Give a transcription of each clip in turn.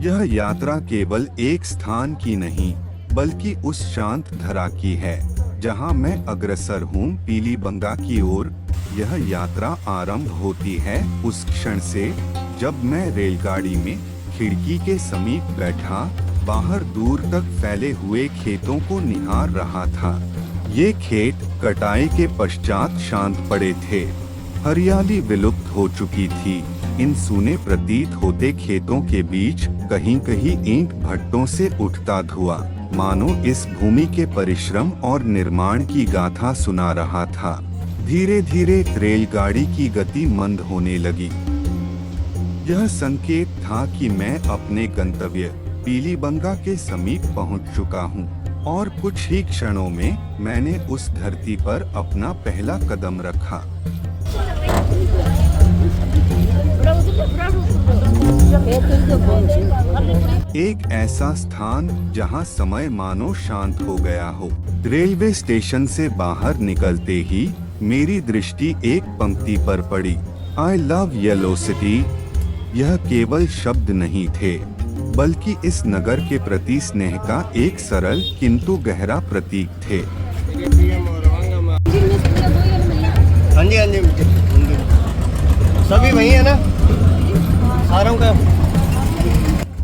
यह यात्रा केवल एक स्थान की नहीं, बल्कि उस शांत धरा की है जहां मैं अग्रसर हूं पीलीबंगा की ओर। यह यात्रा आरंभ होती है उस क्षण से जब मैं रेलगाड़ी में खिड़की के समीप बैठा बाहर दूर तक फैले हुए खेतों को निहार रहा था। ये खेत कटाई के पश्चात शांत पड़े थे, हरियाली विलुप्त हो चुकी थी। इन सूने प्रतीत होते खेतों के बीच कहीं कहीं ईंट भट्टों से उठता धुआं मानो इस भूमि के परिश्रम और निर्माण की गाथा सुना रहा था। धीरे धीरे रेलगाड़ी की गति मंद होने लगी। यह संकेत था कि मैं अपने गंतव्य पीलीबंगा के समीप पहुंच चुका हूं और कुछ ही क्षणों में मैंने उस धरती पर अपना पहला कदम रखा। एक ऐसा स्थान जहां समय मानो शांत हो गया हो। रेलवे स्टेशन से बाहर निकलते ही मेरी दृष्टि एक पंक्ति पर पड़ी, आई लव येलो सिटी। यह केवल शब्द नहीं थे, बल्कि इस नगर के प्रति स्नेह का एक सरल किंतु गहरा प्रतीक थे। हाँ जी सभी वही है ना सारों का।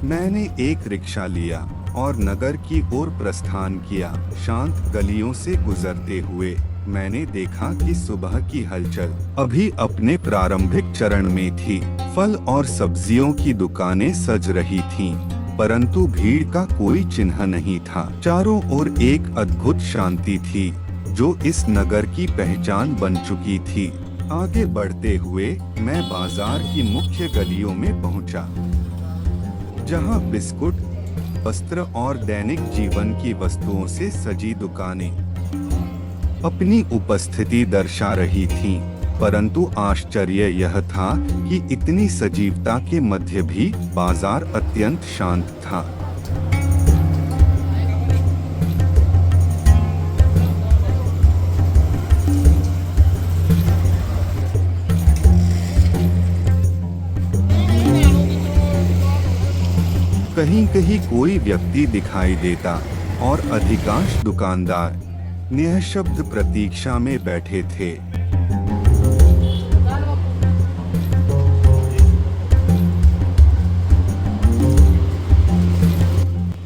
मैंने एक रिक्शा लिया और नगर की ओर प्रस्थान किया। शांत गलियों से गुजरते हुए मैंने देखा कि सुबह की हलचल अभी अपने प्रारंभिक चरण में थी। फल और सब्जियों की दुकानें सज रही थीं, परंतु भीड़ का कोई चिन्ह नहीं था। चारों ओर एक अद्भुत शांति थी जो इस नगर की पहचान बन चुकी थी। आगे बढ़ते हुए मैं बाजार की मुख्य गलियों में पहुंचा, जहां बिस्कुट, वस्त्र और दैनिक जीवन की वस्तुओं से सजी दुकानें अपनी उपस्थिति दर्शा रही थीं। परंतु आश्चर्य यह था कि इतनी सजीवता के मध्य भी बाजार अत्यंत शांत था। कहीं कहीं कोई व्यक्ति दिखाई देता और अधिकांश दुकानदार निःशब्द प्रतीक्षा में बैठे थे।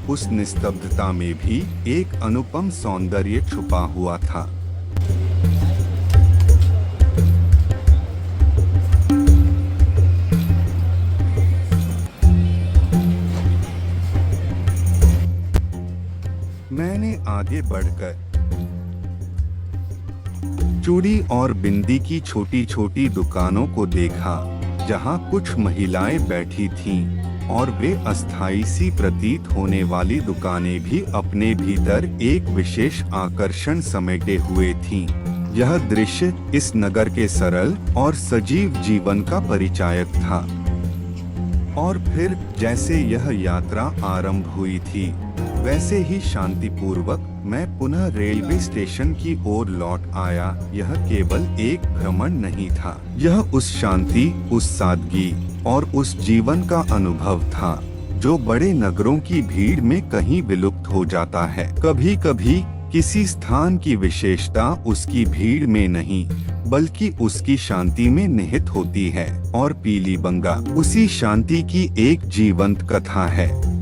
उस निस्तब्धता में भी एक अनुपम सौंदर्य छुपा हुआ था। मैंने आगे बढ़कर चूड़ी और बिंदी की छोटी छोटी दुकानों को देखा, जहां कुछ महिलाएं बैठी थीं और वे अस्थायी सी प्रतीत होने वाली दुकानें भी अपने भीतर एक विशेष आकर्षण समेटे हुए थीं। यह दृश्य इस नगर के सरल और सजीव जीवन का परिचायक था। और फिर जैसे यह यात्रा आरंभ हुई थी, वैसे ही शांतिपूर्वक मैं पुनः रेलवे स्टेशन की ओर लौट आया। यह केवल एक भ्रमण नहीं था, यह उस शांति, उस सादगी और उस जीवन का अनुभव था जो बड़े नगरों की भीड़ में कहीं विलुप्त हो जाता है। कभी कभी किसी स्थान की विशेषता उसकी भीड़ में नहीं, बल्कि उसकी शांति में निहित होती है, और पीलीबंगा उसी शांति की एक जीवंत कथा है।